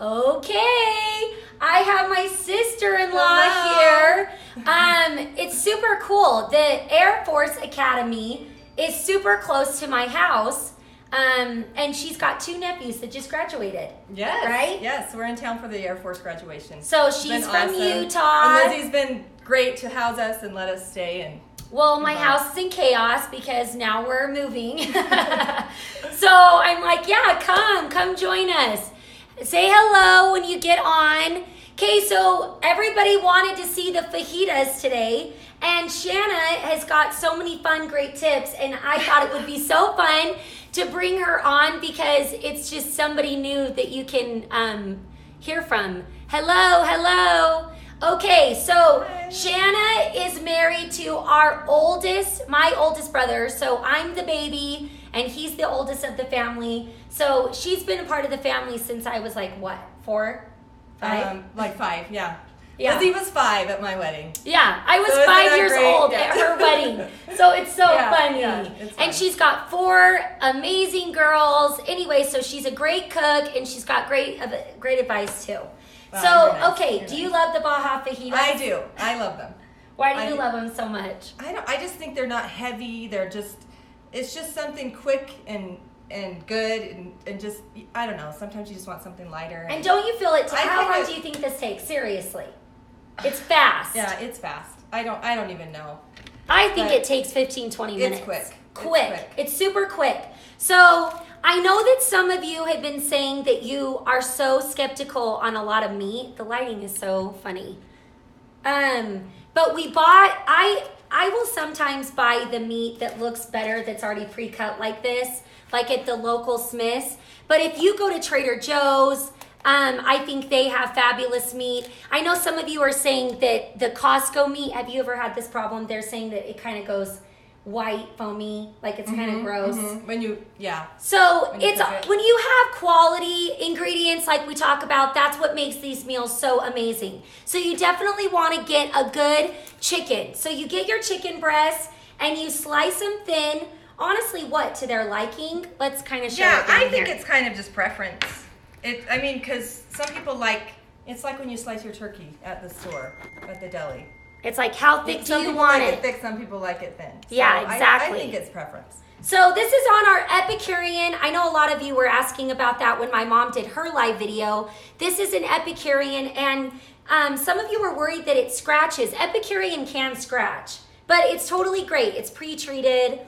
Okay, I have my sister-in-law here. It's super cool. The Air Force Academy is super close to my house. And she's got 2 nephews that just graduated. Yes. Right? Yes, we're in town for the Air Force graduation. So she's from awesome. Utah. And Lizzie's been great to house us and let us stay. And well, my house is in chaos because now we're moving. So I'm like, yeah, come join us. Say hello when you get on. Okay, so everybody wanted to see the fajitas today, and Shanna has got so many fun, great tips, and I thought it would be so fun to bring her on because it's just somebody new that you can hear from. Hello. Okay, so hi. Shanna is married to my oldest brother, so I'm the baby, and he's the oldest of the family. So she's been a part of the family since I was like, what, 4, 5? Like 5, yeah. Yeah. Lizzie was 5 at my wedding. Yeah, I was So 5 years great? old Yeah. at her wedding. So it's so funny. Yeah, it's fun. And she's got 4 amazing girls. Anyway, so she's a great cook, and she's got great advice too. Wow, So, you're nice. okay, You're do you nice. love the Baja fajitas? I do. I love them. Why do you I do. love them so much? I just think they're not heavy. It's just something quick and good and just, I don't know, sometimes you just want something lighter. And don't you feel it? How long think do you think this takes? Seriously. It's fast. Yeah, it's fast. I don't even know. I think But it takes 15, 20 minutes. It's quick. Quick. It's super quick. So I know that some of you have been saying that you are so skeptical on a lot of meat. The lighting is so funny. But we bought, I will sometimes buy the meat that looks better that's already pre-cut like this, like at the local Smith's. But if you go to Trader Joe's, I think they have fabulous meat. I know some of you are saying that the Costco meat, have you ever had this problem? They're saying that it kind of goes white, foamy, like it's kind of gross. So when you have quality ingredients like we talk about, that's what makes these meals so amazing. So you definitely want to get a good chicken. So you get your chicken breasts and you slice them thin. Honestly, what, to their liking? Let's kind of show it down I think here. it's kind of just preference. Because some people it's like when you slice your turkey at the store, at the deli. It's like, how thick do you want it? Thick, some people like it thin. Yeah, So exactly. I think it's preference. So this is on our Epicurean. I know a lot of you were asking about that when my mom did her live video. This is an Epicurean, and some of you were worried that it scratches. Epicurean can scratch, but it's totally great. It's pre-treated.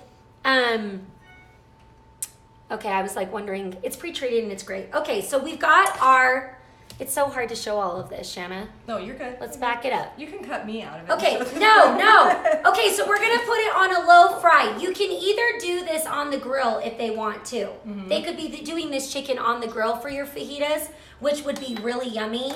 Okay, I was like wondering. It's pre-treated and it's great. Okay, so we've got our... It's so hard to show all of this, Shanna. No, you're good. Let's back it up. You can cut me out of it. Okay, no. Okay, so we're gonna put it on a low fry. You can either do this on the grill if they want to. Mm-hmm. They could be doing this chicken on the grill for your fajitas, which would be really yummy.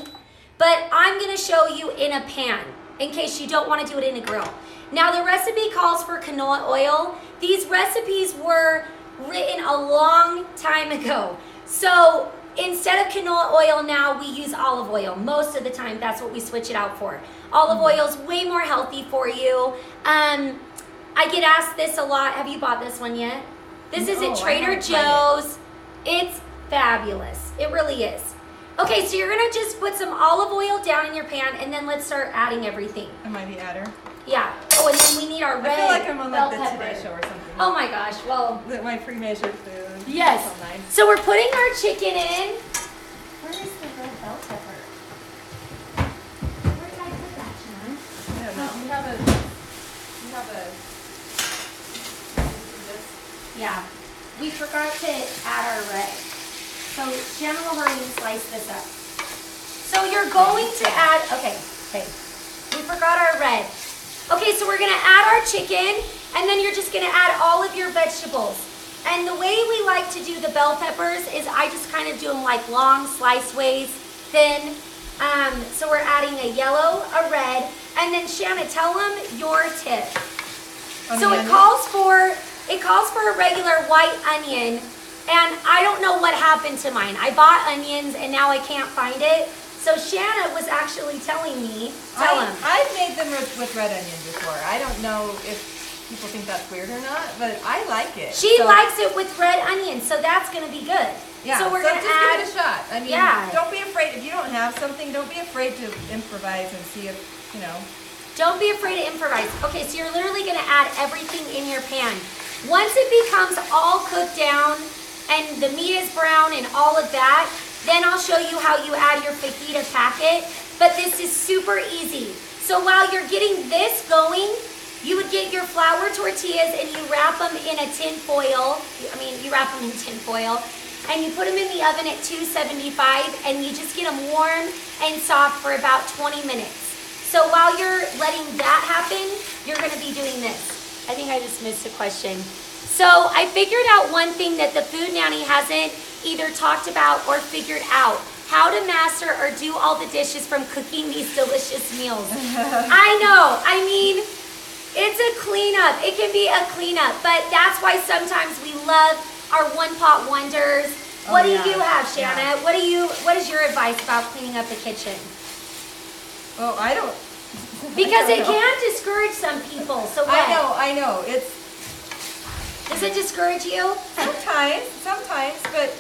But I'm gonna show you in a pan in case you don't want to do it in a grill. Now the recipe calls for canola oil. These recipes were written a long time ago. So instead of canola oil now, we use olive oil. Most of the time, that's what we switch it out for. Olive oil is way more healthy for you. I get asked this a lot. Have you bought this one yet? This is at Trader Joe's. It's fabulous. It really is. Okay, so you're gonna just put some olive oil down in your pan, and then let's start adding everything. Am I the adder? Yeah. Oh, and then we need our red I feel like I'm on bell like the pepper. Today Show or something. Oh my gosh, well. My pre-measured food. Yes. So nice. So we're putting our chicken in. Where is the red bell pepper? Where did I put that, Sean? I don't know. You have a. Yeah. We forgot to add our red. So Shannon will hurry and slice this up. So you're going to add, okay. We forgot our red. Okay, so we're gonna add our chicken, and then you're just gonna add all of your vegetables. And the way we like to do the bell peppers is I just kind of do them like long slice ways, thin. So we're adding a yellow, a red, and then Shanna, tell them your tip. So it calls for a regular white onion, and I don't know what happened to mine. I bought onions and now I can't find it. So Shanna was actually telling me, tell them. I've made them with red onion before. I don't know if people think that's weird or not, but I like it. She likes it with red onions, so that's gonna be good. Yeah, So we're so gonna just add. give it a shot. I mean, Yeah. don't be afraid. If you don't have something, don't be afraid to improvise and see if, you know. Don't be afraid to improvise. Okay, so you're literally gonna add everything in your pan. Once it becomes all cooked down and the meat is brown and all of that, then I'll show you how you add your fajita packet. But this is super easy. So while you're getting this going, you would get your flour tortillas and you wrap them in a tin foil. You wrap them in tin foil. And you put them in the oven at 275 and you just get them warm and soft for about 20 minutes. So while you're letting that happen, you're gonna be doing this. I think I just missed a question. So I figured out one thing that the Food Nanny hasn't either talked about or figured out. How to master or do all the dishes from cooking these delicious meals. I know, I mean, it's a cleanup. It can be a cleanup, but that's why sometimes we love our one pot wonders. What do you have, Shanna? Yeah. What is your advice about cleaning up the kitchen? Well, I don't. Because I don't it know. can discourage some people. So what? I know. Does it discourage you? Sometimes, but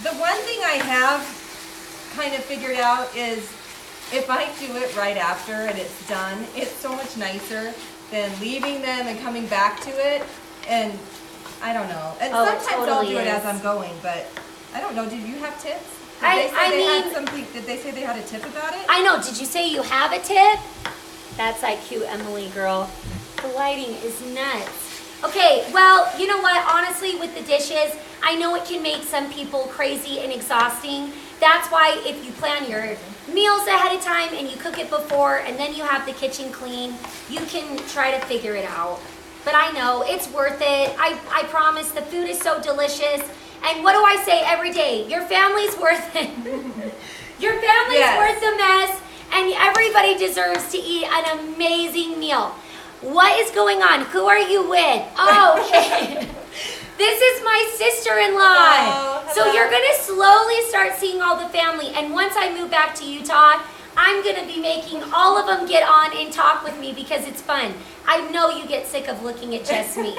the one thing I have kind of figured out is if I do it right after and it's done, it's so much nicer than leaving them and coming back to it. And I don't know. And sometimes I'll do it as I'm going, but I don't know. Do you have tips? Did they say they had a tip about it? I know. Did you say you have a tip? That's like cute Emily, girl. The lighting is nuts. Okay, well, you know what? Honestly, with the dishes, I know it can make some people crazy and exhausting. That's why if you plan your meals ahead of time and you cook it before and then you have the kitchen clean, you can try to figure it out. But I know it's worth it. I promise the food is so delicious. And what do I say every day? Your family's worth it. Your family's worth the mess, and everybody deserves to eat an amazing meal. What is going on? Who are you with? Oh, okay. This is my sister-in-law. Hello. So you're going to slowly start seeing all the family. And once I move back to Utah, I'm going to be making all of them get on and talk with me because it's fun. I know you get sick of looking at just me.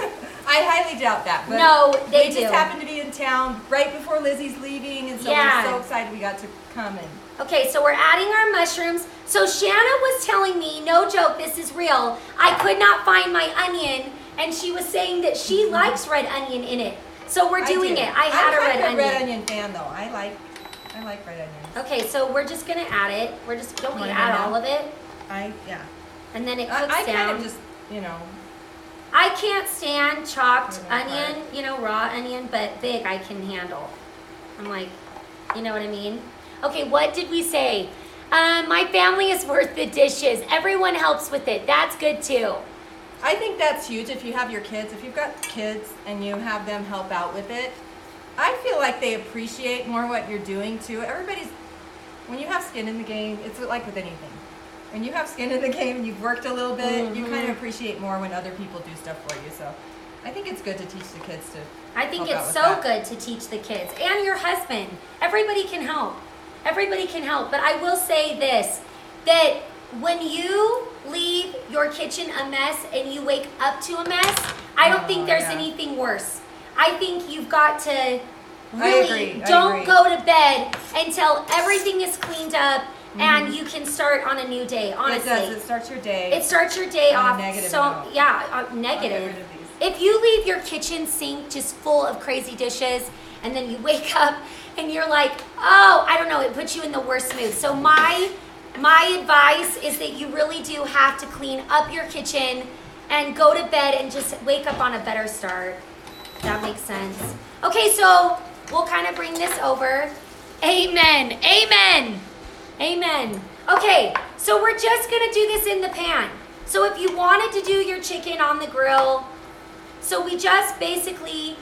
I highly doubt that. But No, they do. We just happened to be in town right before Lizzie's leaving, and so we're so excited we got to come in. Okay, so we're adding our mushrooms. So Shanna was telling me, no joke, this is real, I could not find my onion, and she was saying that she likes red onion in it. So we're doing it. I had a red onion. I'm a red onion fan, though. I like red onions. Okay, so we're just gonna add it. Don't we add all of it? And then it cooks I down. kind of just, I can't stand chopped onion, raw onion, but big I can handle. I'm like, you know what I mean? Okay, what did we say? My family is worth the dishes. Everyone helps with it. That's good too. I think that's huge if you have your kids. If you've got kids and you have them help out with it, I feel like they appreciate more what you're doing too. When you have skin in the game, it's like with anything. When you have skin in the game and you've worked a little bit, you kind of appreciate more when other people do stuff for you. So I think it's good to teach the kids to I think help out it's with so that. good to teach the kids and your husband. Everybody can help. Everybody can help. But I will say this, that when you leave your kitchen a mess and you wake up to a mess, I don't think there's anything worse. I think you've got to really don't go to bed until everything is cleaned up and you can start on a new day, honestly. It does. It starts your day. It starts your day on off. a negative so note. negative. I'll get rid of these. If you leave your kitchen sink just full of crazy dishes and then you wake up and you're like, oh, I don't know, it puts you in the worst mood. So my advice is that you really do have to clean up your kitchen and go to bed and just wake up on a better start. That makes sense. Okay, so we'll kind of bring this over. Amen. Amen. Amen. Okay, so we're just gonna do this in the pan. So if you wanted to do your chicken on the grill, so we just basically,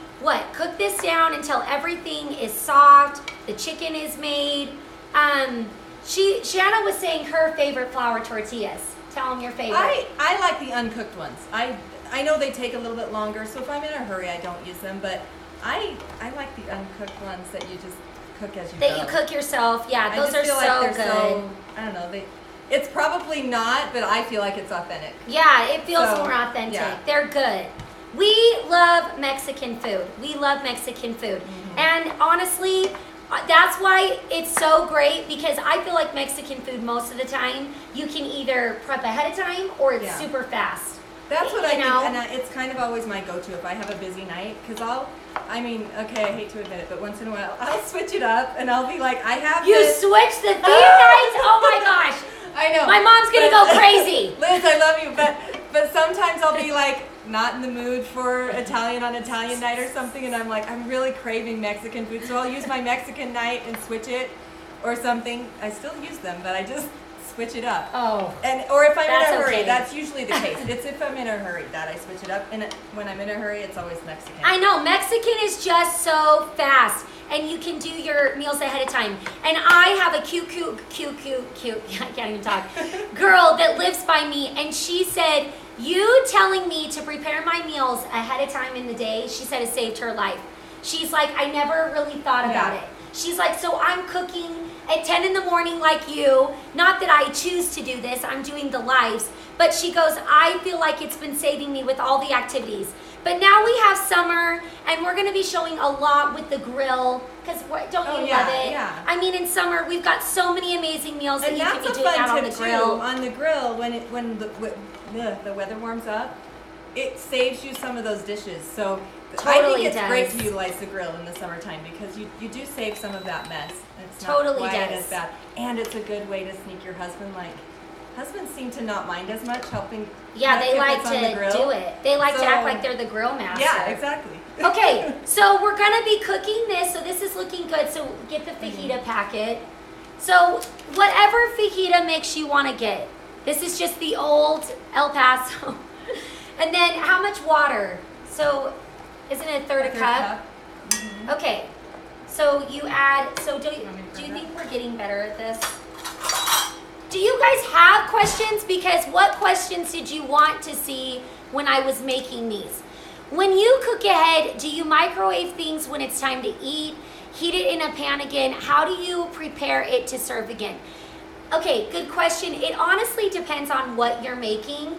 cook this down until everything is soft, the chicken is made. Shanna was saying her favorite flour tortillas. Tell them your favorite. I like the uncooked ones. I know they take a little bit longer, so if I'm in a hurry, I don't use them, but I like the uncooked ones that you just cook as you go. That you cook yourself. Yeah, those are so good. I don't know. It's probably not, but I feel like it's authentic. Yeah, it feels more authentic. Yeah. They're good. We love Mexican food. We love Mexican food. And honestly, That's why it's so great, because I feel like Mexican food most of the time you can either prep ahead of time or it's super fast. That's what I think, know? and it's kind of always my go-to if I have a busy night, because I hate to admit it, but once in a while I'll switch it up and I'll be like, I have You this. switch the theme nights? Oh my gosh. I know. My mom's gonna go crazy. Liz, I love you, but sometimes I'll be like not in the mood for Italian on Italian night or something, and I'm like, I'm really craving Mexican food, so I'll use my Mexican night and switch it or something. I still use them, but I just switch it up. Oh. Or if I'm in a hurry, okay. that's usually the case. It's if I'm in a hurry that I switch it up, and when I'm in a hurry, it's always Mexican. I know, Mexican is just so fast, and you can do your meals ahead of time. And I have a cute, I can't even talk, girl that lives by me, and she said, you telling me to prepare my meals ahead of time in the day, she said, it saved her life. She's like, I never really thought about it. She's like, so I'm cooking at 10 in the morning like you. Not that I choose to do this, I'm doing the lives. But she goes, I feel like it's been saving me with all the activities. But now we have summer, and we're going to be showing a lot with the grill, because don't you love it? Yeah. I mean, in summer, we've got so many amazing meals that And you can that's be a doing out fun on the tip grill. too. On the grill, when the weather warms up, it saves you some of those dishes. So I think it's great to utilize the grill in the summertime, because you do save some of that mess. It's not quite as bad. And it's a good way to sneak your husband. Like, husbands seem to not mind as much helping. Yeah, they like to do it. They like to act like they're the grill master. Yeah, exactly. Okay, so we're gonna be cooking this. So this is looking good. So get the fajita packet. So whatever fajita mix you want to get. This is just the old El Paso. And then how much water? So isn't it a third cup? Mm-hmm. Okay. So you add. So do you think we're getting better at this? Do you guys have questions? Because what questions did you want to see when I was making these? When you cook ahead, do you microwave things when it's time to eat? Heat it in a pan again? How do you prepare it to serve again? Okay, good question. It honestly depends on what you're making.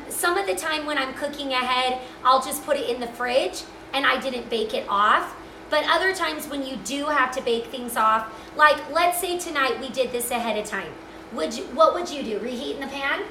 Some of the time when I'm cooking ahead, I'll just put it in the fridge and I didn't bake it off. But other times when you do have to bake things off, like let's say tonight we did this ahead of time. What would you do? Reheat in the pan?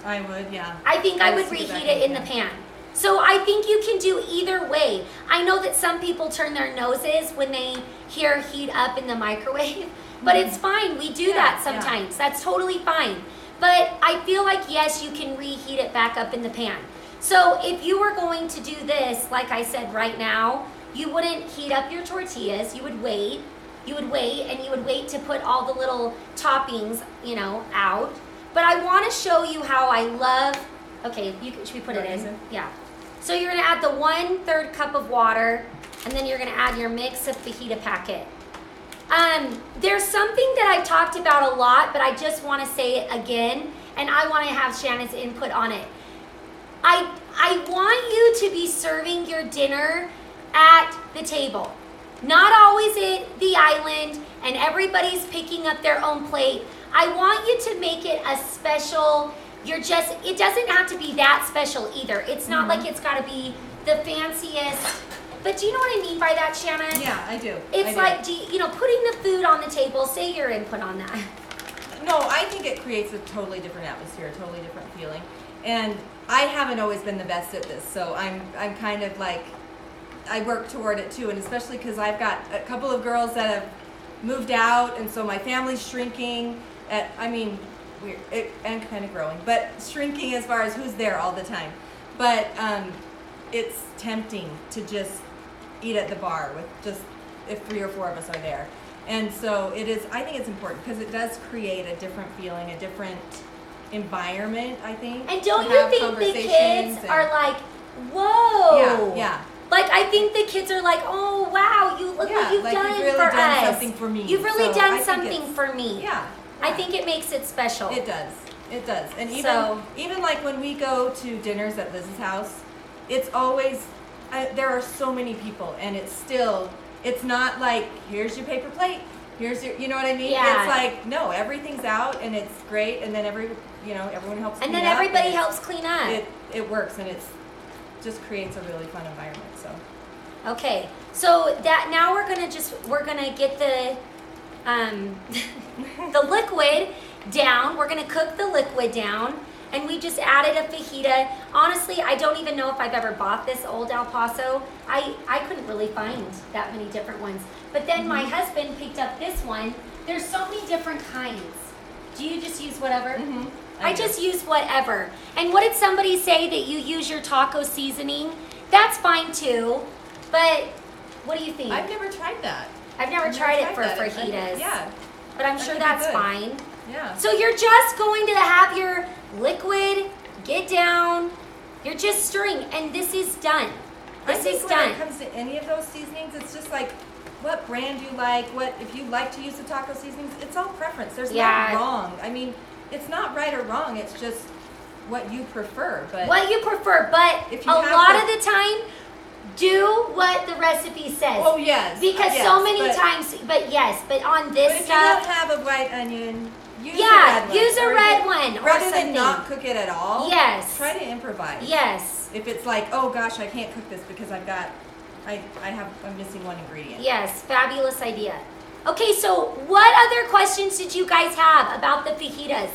I would, yeah. I think I would reheat it in the pan. So I think you can do either way. I know that some people turn their noses when they hear heat up in the microwave, but it's fine. We do that sometimes. That's totally fine. But I feel like, yes, you can reheat it back up in the pan. So if you were going to do this, like I said right now, you wouldn't heat up your tortillas. You would wait. You would wait, and you would wait to put all the little toppings, out. But I want to show you how I love. Okay, should we put it in? Yeah. So you're gonna add the 1/3 cup of water, and then you're gonna add your mix of fajita packet. There's something that I've talked about a lot, but I just want to say it again, and I want to have Shannon's input on it. I want you to be serving your dinner at the table. Not always at the island and everybody's picking up their own plate. I want you to make it a special, it doesn't have to be that special either. It's not like it's got to be the fanciest, but do you know what I mean by that, Shannon? Yeah, I do. It's like, putting the food on the table, say your input on that. No, I think it creates a totally different atmosphere, a totally different feeling. And I haven't always been the best at this, so I'm kind of like, I work toward it too, and especially because I've got a couple of girls that have moved out, and so my family's shrinking. And kind of growing, but shrinking as far as who's there all the time. But it's tempting to just eat at the bar with just if 3 or 4 of us are there. And so it is. I think it's important because it does create a different feeling, a different environment. I think. And don't you think the kids are like, whoa? Yeah. Like, I think the kids are like, oh, wow, look what you've done you've really for done us. Something for me. You've really done something for me. Yeah. I think it makes it special. It does. It does. And even like when we go to dinners at Liz's house, it's always, there are so many people, and it's not like, here's your paper plate, here's your, you know what I mean? Yeah. It's like, no, everything's out, and it's great, and then everyone helps clean up. And then everybody helps clean up. It works, and it's just creates a really fun environment, so. Okay, so that now we're gonna get the the liquid down. We're gonna cook the liquid down, and we just added a fajita. Honestly, I don't even know if I've ever bought this Old El Paso. I couldn't really find that many different ones. But then my husband picked up this one. There's so many different kinds. Do you just use whatever? Mm-hmm. I just use whatever. And what did somebody say that you use your taco seasoning? That's fine too. But what do you think? I've never tried that. I've never tried it for that. fajitas. Yeah. But I'm sure could be that's good. fine. Yeah. So you're just going to have your liquid get down. You're just stirring, and this is done. This is when done. it comes to any of those seasonings, it's just like what brand you like. What if you like to use the taco seasonings? It's all preference. There's no wrong. I mean, it's not right or wrong. It's just what you prefer. But what you prefer, but if you a have lot the- of the time, do what the recipe says. Oh yes. Because yes, so many but- times, but on this But if stuff, you don't have a white onion, use a yeah, red one. use a Or red one or rather something. than not cook it at all. Yes. Try to improvise. Yes. If it's like, oh gosh, I can't cook this because I'm missing one ingredient. Yes, fabulous idea. Okay, so what other questions did you guys have about the fajitas?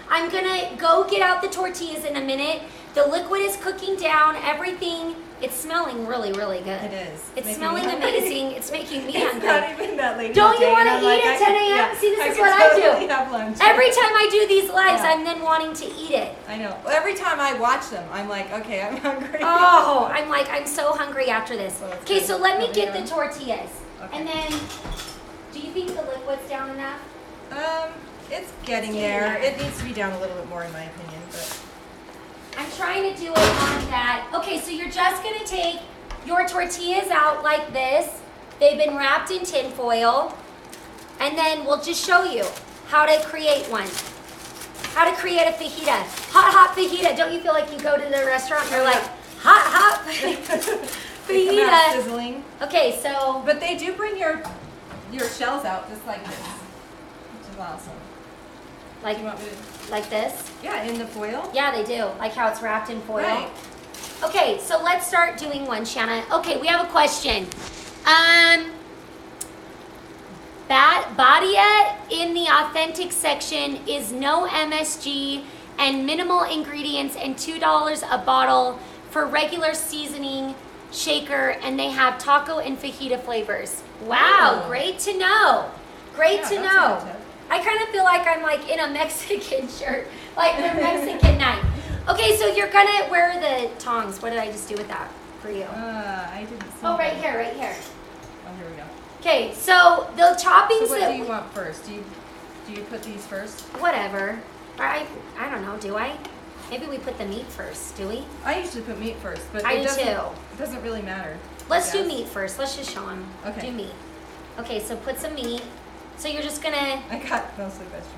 I'm gonna go get out the tortillas in a minute. The liquid is cooking down, everything. It's smelling really, really good. It is. It's making smelling me hungry. amazing. It's making me It's hungry. not even that late. Don't in the you day, wanna and I'm eat like, at 10 a.m.? Yeah, See, this is could what I do. totally have lunch. Every time I do these lives, Yeah. I'm then wanting to eat it. I know. Well, every time I watch them, I'm like, okay, I'm hungry. Oh, I'm so hungry after this. Well, that's Okay, good. so let me Let me get know. the tortillas. Okay. And then, do you think the liquid's down enough? It's getting getting there. there. It needs to be down a little bit more, in my opinion. But I'm trying to do it on that. Okay, so you're just gonna take your tortillas out like this. They've been wrapped in tin foil. And then we'll just show you how to create one. How to create a fajita. Hot fajita. Don't you feel like you go to the restaurant and you're like, hot they come out fajita. sizzling. Okay, so, But they do bring your shells out just like this, which is awesome. like, You want me to? like this. Yeah, in the foil. Yeah, they do. Like how it's wrapped in foil. Right. Okay, so let's start doing one, Shanna. Okay, we have a question. Badia in the authentic section is no MSG and minimal ingredients and $2 a bottle for regular seasoning shaker, and they have taco and fajita flavors. Wow, Oh. great to know. Great Yeah, to that's know. good tip. I kind of feel like I'm like in a Mexican shirt, like the Mexican night. Okay, so you're gonna, where are the tongs? What did I just do with that for you? I didn't see. Oh, right that. here, right here. Oh, here we go. Okay, so the toppings So what that do you want first? Do you put these first? whatever. I don't know. Do I? Maybe we put the meat first. Do we? I usually put meat first, but I it do doesn't. too. It doesn't really matter. Let's I do guess. meat first. Let's just show them. Okay. Do meat. Okay, so put some meat. So you're just gonna. I got mostly vegetables.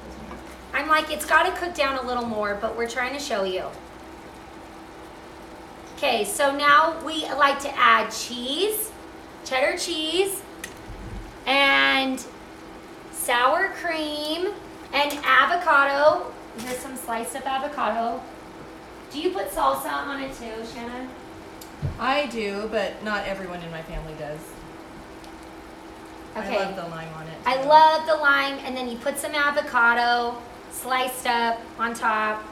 I'm like, it's got to cook down a little more, but we're trying to show you. Okay, so now we like to add cheese, cheddar cheese, and sour cream, and avocado. Here's some sliced up avocado. Do you put salsa on it too, Shannon? I do, but not everyone in my family does. Okay. I love the lime on it. I love the lime, and then you put some avocado sliced up on top.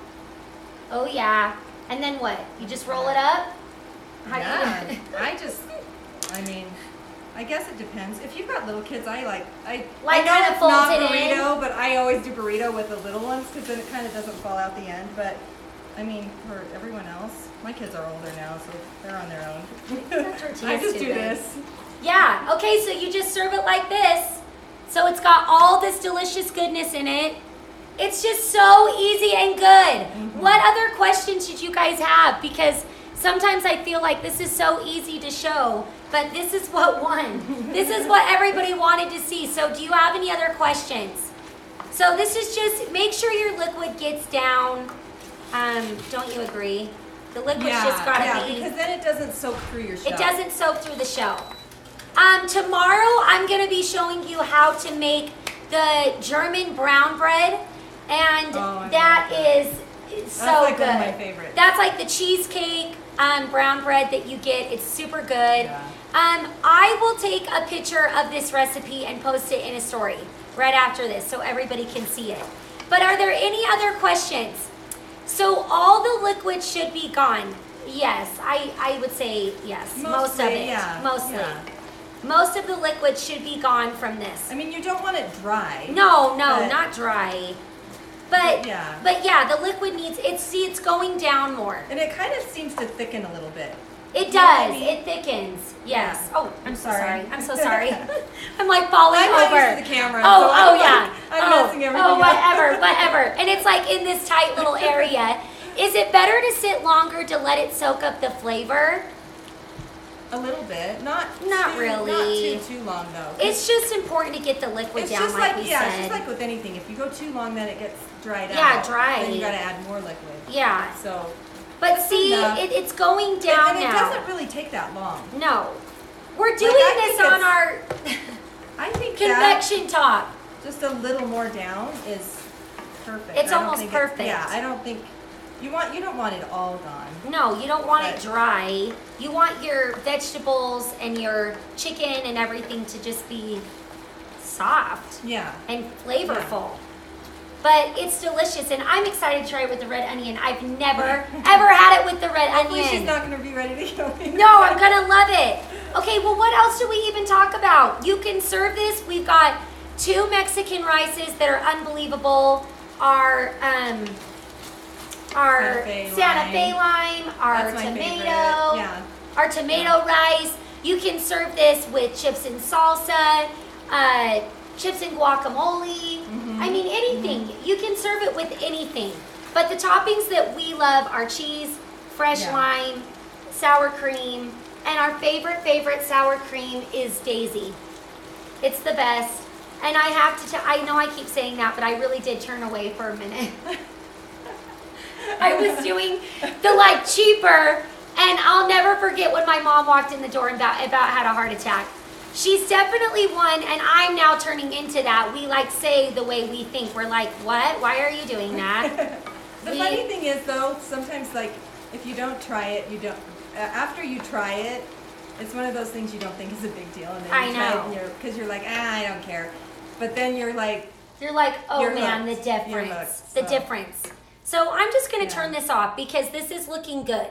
Oh yeah. And then what? You just roll it up? How do Yeah. you I mean, I guess it depends. If you've got little kids, I Like know kinda it's fold not it in? burrito, but I always do burrito with the little ones because then it kind of doesn't fall out the end. But I mean, for everyone else, my kids are older now, so they're on their own. That tortilla's I just too do big. this. Yeah, okay, so you just serve it like this. So it's got all this delicious goodness in it. It's just so easy and good. What other questions did you guys have? Because sometimes I feel like this is so easy to show, but this is what won. This is what everybody wanted to see. So do you have any other questions? So this is just, make sure your liquid gets down. Don't you agree? The liquid's just gotta be. because then it doesn't soak through your shell. It doesn't soak through the shell. Tomorrow I'm going to be showing you how to make the German brown bread, and Oh, I that love that. is so That's like good. one of my favorites. That's like the cheesecake brown bread that you get. It's super good. Yeah. I will take a picture of this recipe and post it in a story right after this so everybody can see it. But are there any other questions? So all the liquid should be gone. Yes, I would say yes. Most of it. Yeah. Mostly. Yeah. Most of the liquid should be gone from this. I mean, you don't want it dry. No, but- not dry. But yeah, the liquid needs it's going down more. And it kind of seems to thicken a little bit. It You know what I does. mean? It thickens. Yes. Yeah. Oh, I'm so Sorry. sorry. I'm so sorry. I'm like falling I'm over. not used to the camera. Oh, so oh I'm yeah. like, I'm messing everything oh, up. whatever. And it's like in this tight little area. Is it better to sit longer to let it soak up the flavor? A little bit, not really. not too long though. It's just important to get the liquid It's down, just like like we yeah, said. it's just like with anything. If you go too long, then it gets dried out. Yeah, dry. Then you got to add more liquid. Yeah. So. But that's see, enough. it's going down and it now. doesn't really take that long. No. We're doing I this think on our I think convection top. just a little more down is perfect. It's I don't almost think perfect. Yeah, I don't think you don't want it all gone. No, you don't want it But- dry. You want your vegetables and your chicken and everything to just be soft Yeah. and flavorful. But it's delicious, and I'm excited to try it with the red onion. I've never, ever had it with the red Hopefully onion. she's not going to be ready to go. No, I'm gonna love it. Okay, well, what else do we even talk about? You can serve this. We've got 2 Mexican rices that are unbelievable. Our Santa Fe lime, our That's my tomato, favorite. Yeah. our tomato rice. You can serve this with chips and salsa, chips and guacamole. I mean, anything. You can serve it with anything. But the toppings that we love are cheese, fresh Yeah. lime, sour cream, and our favorite sour cream is Daisy. It's the best. And I have to, I know I keep saying that, but I really did turn away for a minute. I was doing the like cheaper, and I'll never forget when my mom walked in the door and about had a heart attack. She's definitely one, and I'm now turning into that. We like say the way we think. We're like, what? Why are you doing that? The funny thing is, though, sometimes like if you don't try it, you don't. After you try it, it's one of those things you don't think is a big deal, and then I you try know. it because you're like, I don't care. But then you're like, oh You're man, hooked. the You're difference. hooked, The so. difference. So I'm just going to Yeah. turn this off because this is looking good.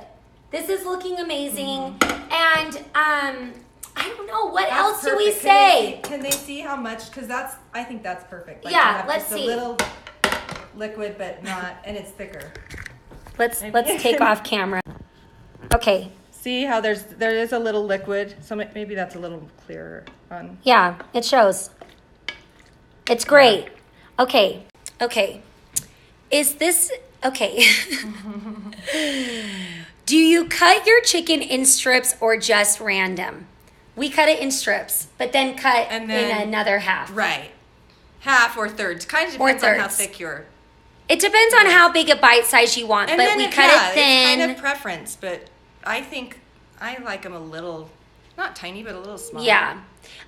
This is looking amazing. Mm-hmm. And I don't know, what that's else do we perfect. say? Can they see how much? Because I think that's perfect. Like, Yeah, you have let's just see. A little liquid, but not, and it's thicker. Let's take off camera. Okay. See how there is a little liquid, so maybe that's a little clearer on. Yeah, it shows. It's great. Okay. Is this okay? Do you cut your chicken in strips or just random? We cut it in strips, but then cut And then- in another half. Right. Half or thirds. Kind of Or depends on how thirds. thick you're. It depends on how big a bite size you want, but we cut it thin. It's kind of preference, but I think I like them a little, not tiny, but a little smaller. Yeah.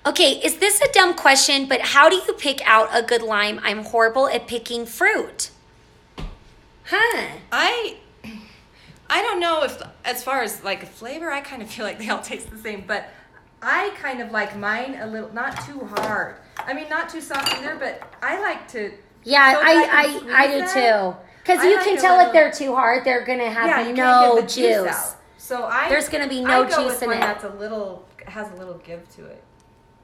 Okay, is this a dumb question, but how do you pick out a good lime? I'm horrible at picking fruit. Huh. I don't know if, as far as like flavor, I kind of feel like they all taste the same, but I kind of like mine a little, not too hard. I mean, not too soft either, but I like to. Yeah, so that I can I do squeeze too. that. Because I you like can a tell if little- they're too hard, they're gonna have Yeah, you no can't get the juice juice. out. So There's gonna be no I go juice with in one it. That's has a little give to it.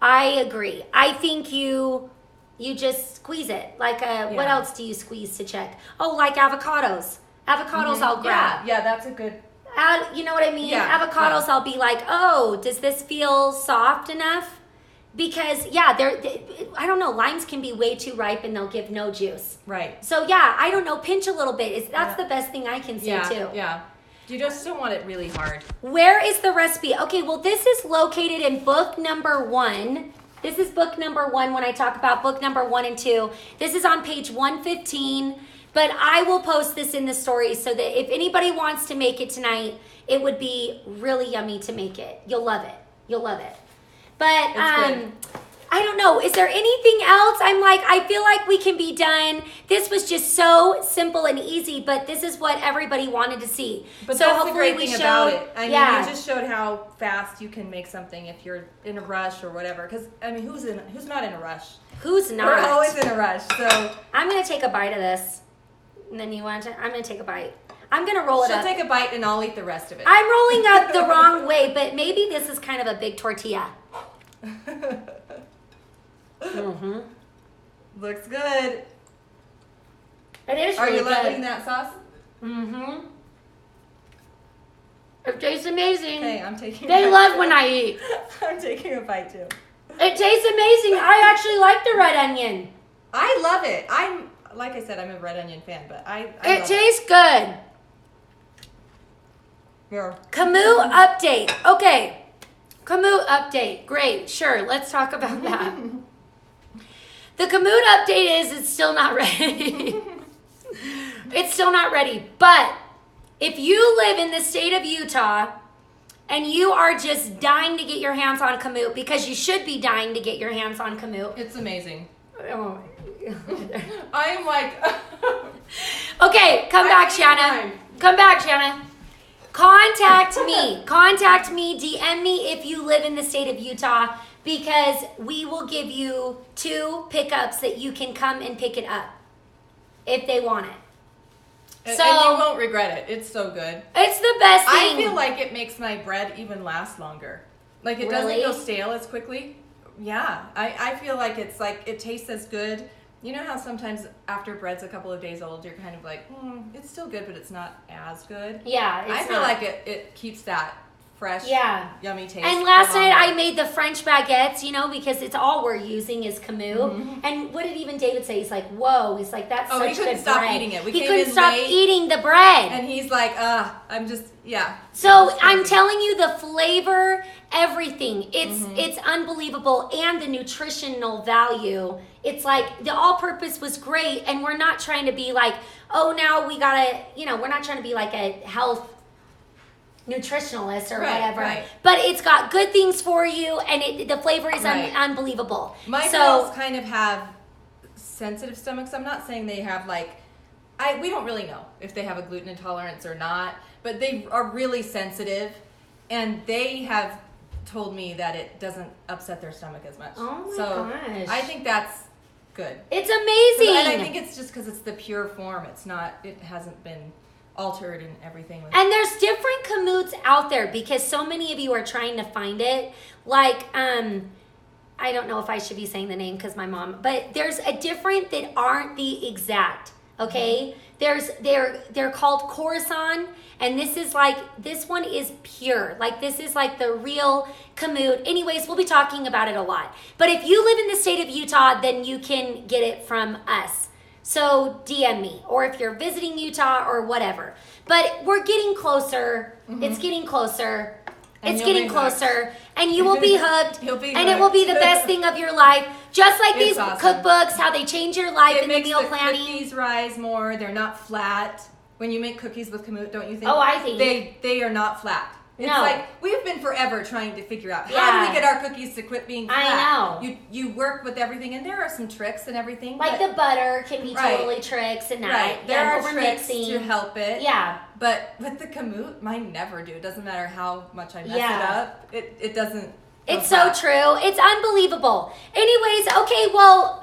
I agree. I think you just squeeze it. Like what Yeah. else do you squeeze to check? Oh, like avocados. Avocados I'll grab. Yeah, that's a good. You know what I mean? Yeah, Avocados, yeah. I'll be like, oh, does this feel soft enough? Because I don't know, limes can be way too ripe and they'll give no juice. Right. So yeah, I don't know, pinch a little bit. That's Yeah. the best thing I can say Yeah. too. Yeah. You just don't want it really hard. Where is the recipe? Okay, well, this is located in book number 1. This is book number 1 when I talk about book number 1 and 2. This is on page 115, but I will post this in the story so that if anybody wants to make it tonight, it would be really yummy to make it. You'll love it. You'll love it. But It's good. I don't know. Is there anything else? I'm like, I feel like we can be done. This was just so simple and easy, but this is what everybody wanted to see. But so that's hopefully the great we thing showed, about it. I mean, yeah. you just showed how fast you can make something if you're in a rush or whatever. Because I mean, who's not in a rush? Who's not? We're always in a rush. So I'm gonna take a bite of this. And then you want to? I'm gonna take a bite. I'm gonna roll it she'll up. take a bite and I'll eat the rest of it. I'm rolling up the wrong way, but maybe this is kind of a big tortilla. Mm-hmm. Looks good. It is Are really you good. loving that sauce? Mm-hmm. It tastes amazing. Okay, I'm taking. They love when I eat. I'm taking a bite too. It tastes amazing. I actually like the red onion. I love it. Like I said, I'm a red onion fan, but I It love tastes good. Yeah. Kamut update. Okay. Kamut update. Great. Sure. Let's talk about that. The Kamut update is it's still not ready. It's still not ready. But if you live in the state of Utah and you are just dying to get your hands on Kamut, because you should be dying to get your hands on Kamut. It's amazing. Oh. I am like. Okay, come back, Shanna. Come back, Shanna. Contact me. Contact me. DM me if you live in the state of Utah, because we will give you 2 pickups that you can come and pick it up if they want it. So and you won't regret it. It's so good. It's the best thing. I feel like it makes my bread even last longer. Like it Really? doesn't go stale as quickly. Yeah, I feel like it's like it tastes as good. You know how sometimes after bread's a couple of days old, you're kind of like, it's still good, but it's not as good. Yeah, I feel like it keeps that fresh, yummy taste. And last night I made the French baguettes, because it's all we're using is Kamut. Mm-hmm. And what did even David say? He's like, whoa. He's like, that's such good bread. He couldn't stop eating it. He couldn't stop eating the bread. And he's like, I'm just, yeah. So I'm telling you, the flavor, everything, it's unbelievable. And the nutritional value, it's like the all-purpose was great. And we're not trying to be like, oh, now we gotta, we're not trying to be like a health nutritionalist or whatever, but it's got good things for you, and the flavor is unbelievable. My girls kind of have sensitive stomachs. I'm not saying they have we don't really know if they have a gluten intolerance or not, but they are really sensitive, and they have told me that it doesn't upset their stomach as much. Oh my gosh. I think that's good. It's amazing. And I think it's just because it's the pure form. It hasn't been altered and everything. And there's different Kamuts out there, because so many of you are trying to find it. Like, I don't know if I should be saying the name because my mom, but there's a different that aren't the exact. Okay, they're called Khorasan, and this one is pure. Like, this is like the real Kamut. Anyways, we'll be talking about it a lot. But if you live in the state of Utah, then you can get it from us. So DM me, or if you're visiting Utah or whatever. But we're getting closer. Mm-hmm. It's getting closer. It's getting closer. And you will be hooked. You'll be and hooked. It will be the best thing of your life. Just like these awesome. cookbooks, how they change your life in the meal planning. It makes the cookies rise more. They're not flat. When you make cookies with Kamut, don't you think? Oh, I think. They are not flat. It's no. like we've been forever trying to figure out how do we get our cookies to quit being flat. I know. You work with everything, and there are some tricks and everything. Like the butter can be totally tricks and that. Right. There are tricks to help it. Yeah. But with the Kamut, mine never do. It doesn't matter how much I mess it up. It doesn't. It's so true. It's unbelievable. Anyways, okay, well,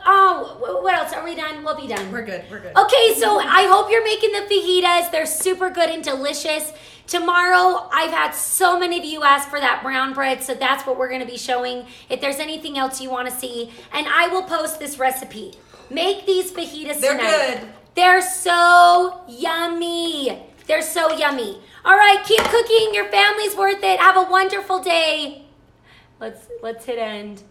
what else? Are we done? We'll be done. We're good. We're good. Okay, so I hope you're making the fajitas. They're super good and delicious. Tomorrow, I've had so many of you ask for that brown bread, so that's what we're going to be showing. If there's anything else you want to see, and I will post this recipe. Make these fajitas tonight. They're good. They're so yummy. They're so yummy. All right, keep cooking. Your family's worth it. Have a wonderful day. Let's hit end.